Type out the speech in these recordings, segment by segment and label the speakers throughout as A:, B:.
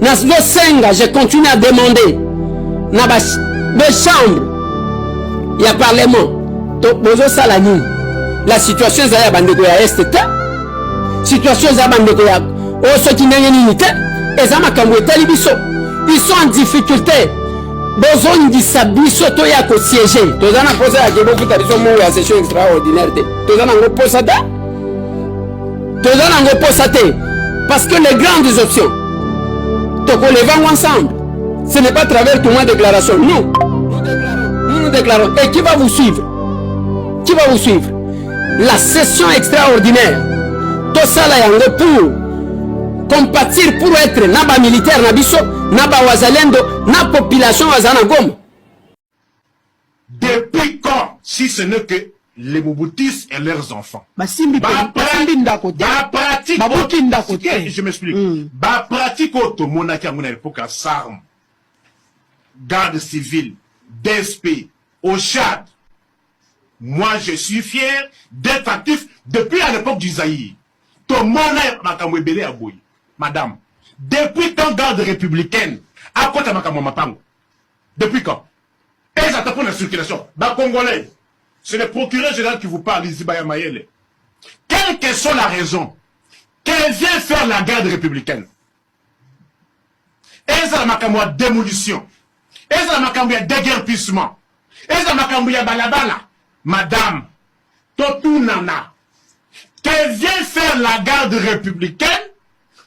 A: je continue à demander dans les chambres, il y a parlement. La situation est à bandeko ya est. Situation est à bandeko ya osoki ndenge nini te. Eza makambo etali biso. Ils sont en difficulté. Besoin de biso to ya ko siéger. Tozana posa ya kebo kuta biso mo ya session extraordinaire te. Tozana ngo posa te. Tozana ngo posa te. Parce que les grandes options, toko les vend ensemble. Ce n'est pas à travers tout ma déclaration. Non. Nous déclarons. Et qui va vous suivre? Qui va vous suivre? La session extraordinaire. Tout ça là yango pour compatir pour être naba militaire nabiso, naba wazalendo, na population wazana gomo.
B: Depuis quand, si ce n'est que les Mobutis et leurs enfants? Je m'explique. Pratique auto monaki à mon époque à Sarm, garde civile, DSP, au Tchad. Moi, je suis fier d'être actif depuis à l'époque du Zaïre. Ton monnaie, madame, depuis quand garde républicaine, à côté de Makamou, depuis quand? Et ça pour la circulation. Congolais, c'est le procureur général qui vous parle, Izibaya Mayele. Quelle que soit la raison qu'elle vient faire la garde républicaine? Et ça la démolition. Et ça la déguerpissement. Et ça la balabala. Madame, Totou Nana, qu'elle vient faire la garde républicaine,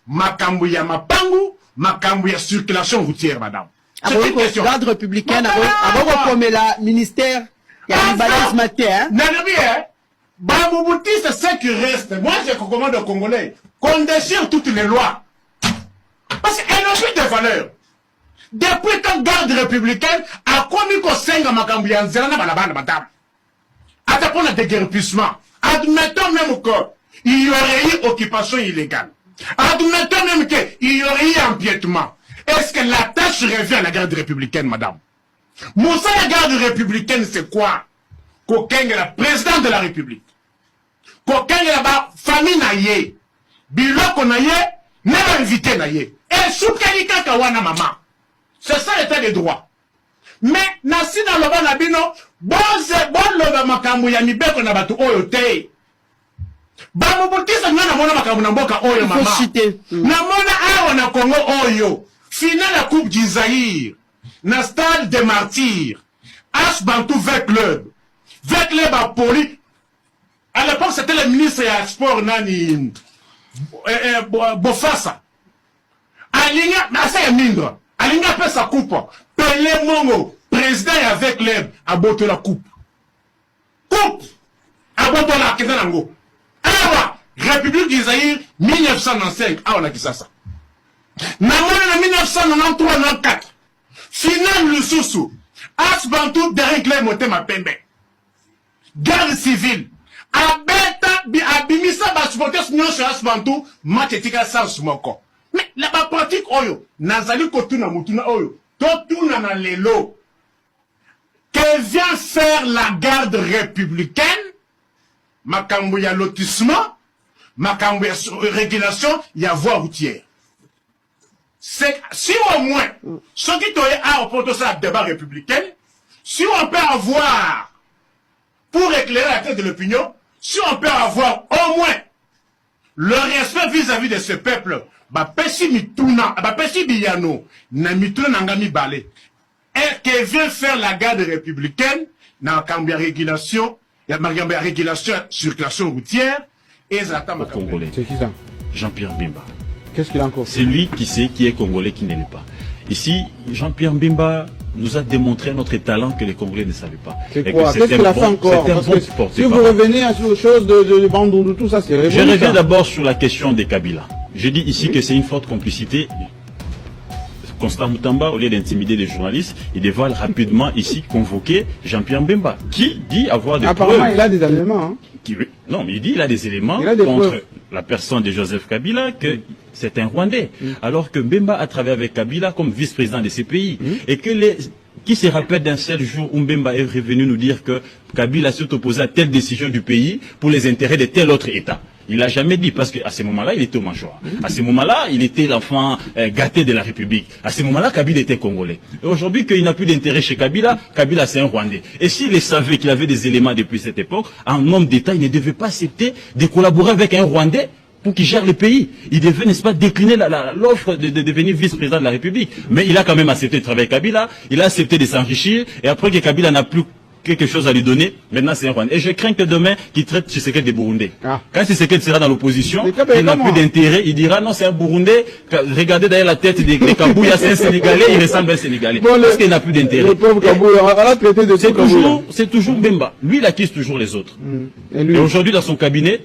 B: Makambouya Mapangu, Makambouya circulation routière, madame.
C: C'est une question. Garde républicaine, avant comme la ministère, il y a une balance matière.
B: Non, non, bien. Bamouti, c'est ce qui reste. Moi, je recommande aux Congolais qu'on déchire toutes les lois. Parce qu'elles n'ont plus de valeur. Depuis quand garde républicaine a commis qu'on saigne à Makambouya Nzela, madame. Attends le déguerpissement. Admettons même qu'il y aurait eu occupation illégale. Admettons même qu'il y aurait eu empiètement. Est-ce que la tâche revient à la garde républicaine, madame? Moussa, la garde républicaine, c'est quoi? Kokeng est la présidente de la République. Kokeng est la famille naïe. Biloko naïe, n'a pas invité naïe. Et soukalika kawana maman. C'est ça l'état des droits. Mais, nasi na loba na bino, bon loba makambu ya mibeko na batu oyo te. Bamubutisa ngana mona makambu na mboka oyo mama. Na mona awa na Congo oyo. Final la Coupe du Zaïre. Na stade des martyrs. As Bantou Vec Club. Vec Club a poli. À l'époque, c'était le ministre des Sports Nani. Bofassa. Alinga, mais ça y est mindre. Alinga fait sa coupe. Pelé Mongo, président avec l'aide, a botté la coupe. Coupe! A botté la Kézanango. Alors, République d'Isaïr, 1995. Ah, on a dit ça. Namona 1993-94. Final le sous-sous. As Bantou derrière Clé Motema Pembe. Guerre civile. Abeta, abimisa basupporters non chez As Bantou, mathétika sans moko. Mais la pratique oyo, nazali kotuna mutuna oyo. Totuna na lelo, que vient faire la garde républicaine, makambo ya lotissement, makambo ya régulation, ya voie routière. C'est, si au moins, ceux qui t'ont apporté ça à débat républicain, si on peut avoir, pour éclairer la tête de l'opinion, si on peut avoir au moins le respect vis-à-vis de ce peuple, Pesi mituna, Pesi biyano, na mituna nangami balé. Et qui vient faire la garde républicaine, na kambia régulation, ya kambia régulation, circulation routière, et zata ma
D: Congolais.
E: C'est qui ça?
D: Jean-Pierre Bemba.
E: Qu'est-ce qu'il a encore?
D: C'est lui qui sait qui est Congolais, qui ne l'est pas. Ici, Jean-Pierre Bemba nous a démontré notre talent que les Congolais ne savaient pas.
E: C'est quoi? Qu'est-ce qu'il a fait encore?
D: C'est un bon sportif.
E: Si vous revenez sur les choses de Bandundu, tout ça, c'est révolu.
D: Je reviens d'abord sur la question des Kabila. Je dis ici que c'est une forte complicité. Constant Moutamba, au lieu d'intimider les journalistes, il dévoile rapidement ici convoquer Jean-Pierre Bemba, qui dit avoir des
E: Apparemment,
D: preuves.
E: il a des éléments. Hein.
D: Non, mais il dit qu'il a des éléments
E: contre
D: preuves. La personne de Joseph Kabila, que c'est un Rwandais. Alors que Bemba a travaillé avec Kabila comme vice-président de ces pays. Et que qui se rappelle d'un seul jour où Bemba est revenu nous dire que Kabila s'est opposé à telle décision du pays pour les intérêts de tel autre État. Il l'a jamais dit parce qu'à ce moment-là, il était au Manchois. À ce moment-là, il était l'enfant gâté de la République. À ce moment-là, Kabila était congolais. Et aujourd'hui, qu'il n'a plus d'intérêt chez Kabila, Kabila c'est un Rwandais. Et s'il savait qu'il avait des éléments depuis cette époque, un homme d'État, il ne devait pas accepter de collaborer avec un Rwandais pour qu'il gère le pays. Il devait, n'est-ce pas, décliner l'offre de devenir vice-président de la République. Mais il a quand même accepté de travailler avec Kabila, il a accepté de s'enrichir, et après que Kabila n'a plus quelque chose à lui donner, maintenant c'est un Rwandais. Et je crains que demain, qu'il traite Tshisekedi des Burundais. Quand Tshisekedi sera dans l'opposition, il n'a plus d'intérêt, il dira non, c'est un Burundais, regardez d'ailleurs la tête des Kabouya, c'est un Sénégalais, il ressemble à un Sénégalais. Parce qu'il n'a plus d'intérêt. C'est toujours Bemba. Lui, il accuse toujours les autres. Et aujourd'hui, dans son cabinet,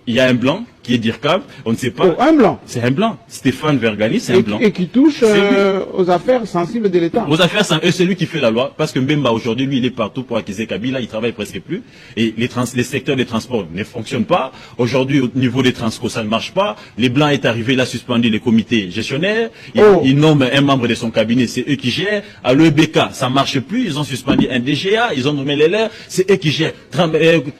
D: il y a un blanc qui est Dirkab, on ne sait pas.
E: Oh, un blanc.
D: C'est un blanc. Stéphane Vergali, c'est un blanc.
E: Et qui touche aux affaires sensibles de l'État.
D: Aux affaires sensibles, c'est lui qui fait la loi, parce que Mbemba aujourd'hui, lui, il est partout pour accuser Kabila, il travaille presque plus. Et les secteurs des transports ne fonctionnent pas. Aujourd'hui, au niveau des transports, ça ne marche pas. Les blancs est arrivé, il a suspendu les comités gestionnaires. Il nomme un membre de son cabinet, c'est eux qui gèrent. À l'EBK, ça marche plus, ils ont suspendu un DGA, ils ont nommé les leurs, c'est eux qui gèrent.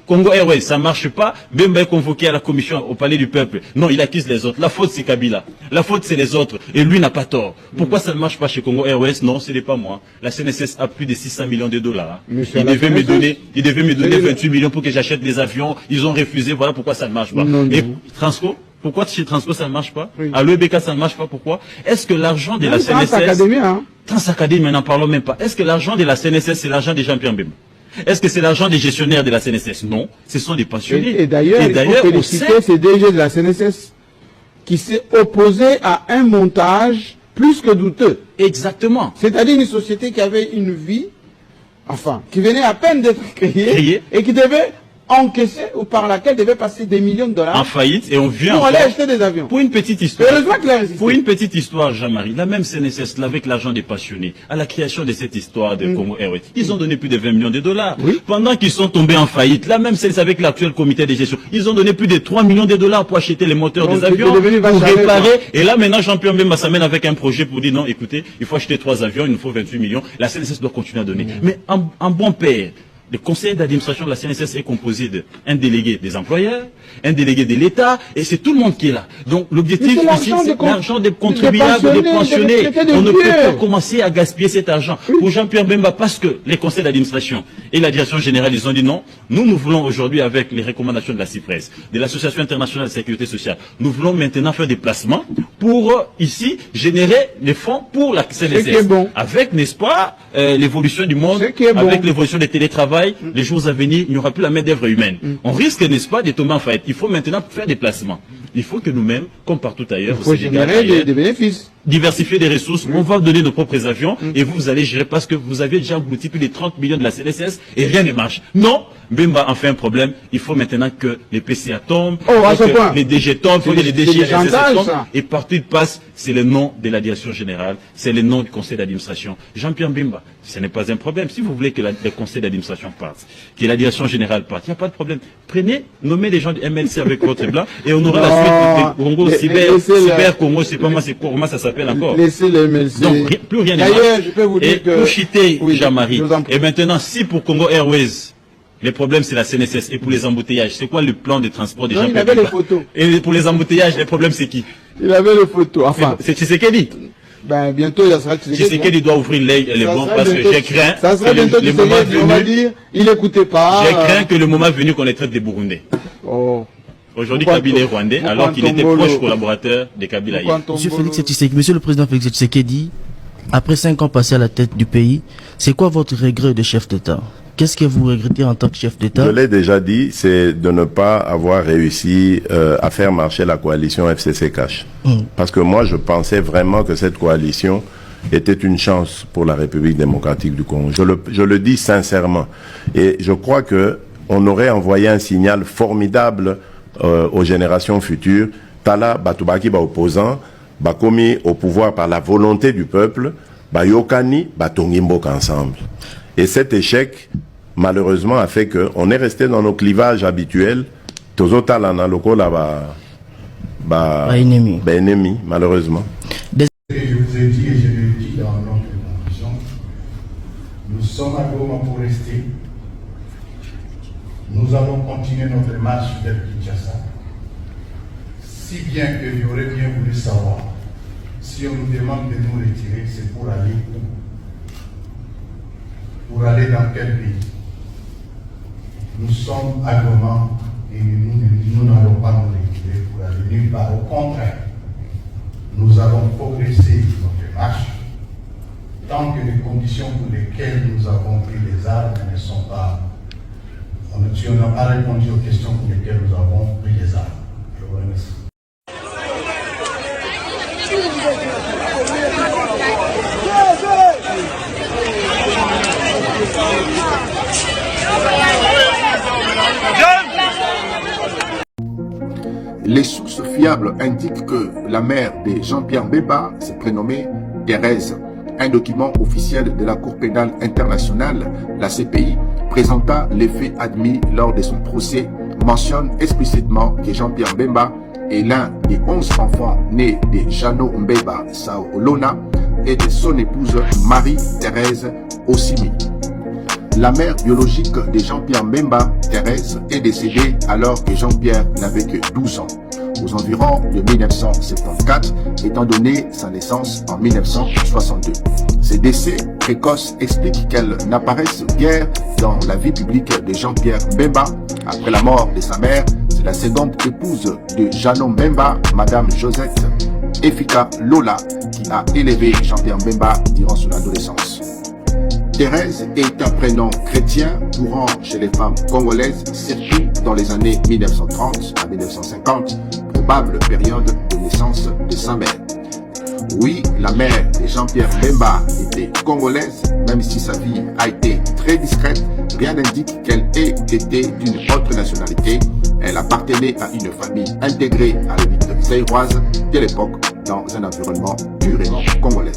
D: Congo Airways, ça marche pas. Mbemba est convoqué à la commission, au palais du peuple. Non, il accuse les autres. La faute, c'est Kabila. La faute, c'est les autres. Et lui n'a pas tort. Pourquoi ça ne marche pas chez Congo Airways? Non, ce n'est pas moi. La CNSS a plus de 600 millions de dollars. Il devait me donner 28 millions pour que j'achète des avions. Ils ont refusé. Voilà pourquoi ça ne marche pas. Et Transco? Pourquoi chez Transco ça ne marche pas? À l'EBK ça ne marche pas? Pourquoi? Est-ce que l'argent de la CNSS... Transacadémie, n'en parlons même pas. Est-ce que l'argent de la CNSS, c'est l'argent des Jean-Pierre Mbemba? Est-ce que c'est l'argent des gestionnaires de la CNSS? Non, ce sont des pensionnés.
E: Et d'ailleurs, il faut féliciter ces DG de la CNSS qui s'est opposé à un montage plus que douteux.
D: Exactement.
E: C'est-à-dire une société qui avait une vie, enfin, qui venait à peine d'être créée et qui devait encaisser ou par laquelle devait passer des millions de dollars
D: en faillite, et on vient
E: pour aller acheter des avions.
D: Pour une petite histoire.
E: Pour
D: une petite histoire, Jean-Marie, la même CNSS, avec l'argent des passionnés, à la création de cette histoire de Congo Airways, ils ont donné plus de 20 millions de dollars. Pendant qu'ils sont tombés en faillite, la même CNSS avec l'actuel comité de gestion, ils ont donné plus de 3 millions de dollars pour acheter les moteurs des avions, pour réparer. Et là, maintenant, Jean-Pierre Mbemba s'amène avec un projet pour dire non, écoutez, il faut acheter 3 avions, il nous faut 28 millions. La CNSS doit continuer à donner. Mais en bon père, le conseil d'administration de la CNSS est composé d'un délégué des employeurs, un délégué de l'État, et c'est tout le monde qui est là. Donc l'objectif ici, c'est l'argent des contribuables, des pensionnés. On ne peut pas commencer à gaspiller cet argent. Pour Jean-Pierre Mbemba, parce que les conseils d'administration et la direction générale, ils ont dit non, nous voulons aujourd'hui, avec les recommandations de la CIPRES, de l'Association internationale de sécurité sociale, nous voulons maintenant faire des placements pour ici générer les fonds pour la CNSS. Avec, n'est-ce pas, l'évolution du monde, avec l'évolution des télétravail, les jours à venir, il n'y aura plus la main-d'œuvre humaine. On risque, n'est-ce pas, de tomber en faillite. Il faut maintenant faire des placements. Il faut que nous-mêmes, comme partout ailleurs,
E: il faut générer des bénéfices.
D: Diversifier des ressources, on va donner nos propres avions et vous allez gérer parce que vous avez déjà englouti plus de 30 millions de la CNSS et rien ne marche. Non, Mbemba en fait un problème. Il faut maintenant que les PCA tombent, que les DG tombent, que les DG tombent et partout il passe, c'est le nom de la direction générale, c'est le nom du conseil d'administration. Jean-Pierre Mbemba, ce n'est pas un problème. Si vous voulez que le conseil d'administration parte, que la direction générale parte, il n'y a pas de problème. Prenez, nommez les gens du MLC avec votre blanc et on aura la suite du Congo Cyber Congo, c'est pas moi, c'est comment ça s'appelle encore.
E: Laissez le MLC.
D: Donc, plus rien n'est
E: D'ailleurs, je peux vous dire que...
D: Pour chiter, Jean-Marie. Et maintenant, si pour Congo Airways, les problèmes c'est la CNSS et pour les embouteillages, c'est quoi le plan de transport des gens?
E: Il avait les photos.
D: Et pour les embouteillages, les problèmes c'est qui?
E: Il avait les photos. Enfin,
D: c'est Tshisekedi.
E: Ben, bientôt, il sera
D: Tshisekedi doit ouvrir les bons parce que j'ai craint.
E: Ça sera bientôt Tshisekedi, on va dire, il n'écoutait pas.
D: J'ai craint que le moment venu qu'on les traite des Burundais. Aujourd'hui, Kabila est rwandais, alors qu'il était proche collaborateur de Kabila.
F: Monsieur le président Félix Tshisekedi, après 5 ans passés à la tête du pays, c'est quoi votre regret de chef d'État? Qu'est-ce que vous regrettez en tant que chef d'État?
G: Je l'ai déjà dit, c'est de ne pas avoir réussi à faire marcher la coalition FCC Cash. Parce que moi, je pensais vraiment que cette coalition était une chance pour la République démocratique du Congo. Je le dis sincèrement. Et je crois que on aurait envoyé un signal formidable aux générations futures. Tala Batubaki ba opposant, ba commis au pouvoir par la volonté du peuple, ba yokani, ba tongimbok ensemble. Et cet échec, malheureusement, a fait qu'on est resté dans nos clivages habituels. Tozotalana loko là ennemi, malheureusement.
H: Je vous ai dit et je l'ai dit dans notre conclusion, nous sommes à Goma pour rester. Nous allons continuer notre marche vers Kinshasa. Si bien que j'aurais bien voulu savoir, si on nous demande de nous retirer, c'est pour aller où? Pour aller dans quel pays? Nous sommes agréments et nous n'allons pas nous retirer pour aller nulle part. Au contraire, nous allons progresser notre marche tant que les conditions pour lesquelles nous avons pris les armes ne sont pas... Si on n'a pas répondu aux questions pour lesquelles nous avons pris les armes. Je vous remercie.
I: Les sources fiables indiquent que la mère de Jean-Pierre Bemba s'est prénommée Thérèse. Un document officiel de la Cour pénale internationale, la CPI, présentant les faits admis lors de son procès, mentionne explicitement que Jean-Pierre Bemba est l'un des 11 enfants nés de Jano Mbeba Sao Olona et de son épouse Marie-Thérèse Ossimi. La mère biologique de Jean-Pierre Bemba, Thérèse, est décédée alors que Jean-Pierre n'avait que 12 ans, aux environs de 1974, étant donné sa naissance en 1962. Ces décès précoces expliquent qu'elle n'apparaisse guère dans la vie publique de Jean-Pierre Bemba. Après la mort de sa mère, c'est la seconde épouse de Jano Mbemba, Madame Josette Efika Lola, qui a élevé Jean-Pierre Bemba durant son adolescence. Thérèse est un prénom chrétien courant chez les femmes congolaises, surtout dans les années 1930 à 1950, probable période de naissance de sa mère. Oui, la mère de Jean-Pierre Bemba était congolaise, même si sa vie a été très discrète, rien n'indique qu'elle ait été d'une autre nationalité. Elle appartenait à une famille intégrée à l'élite zaïroise de l'époque dans un environnement purement congolais.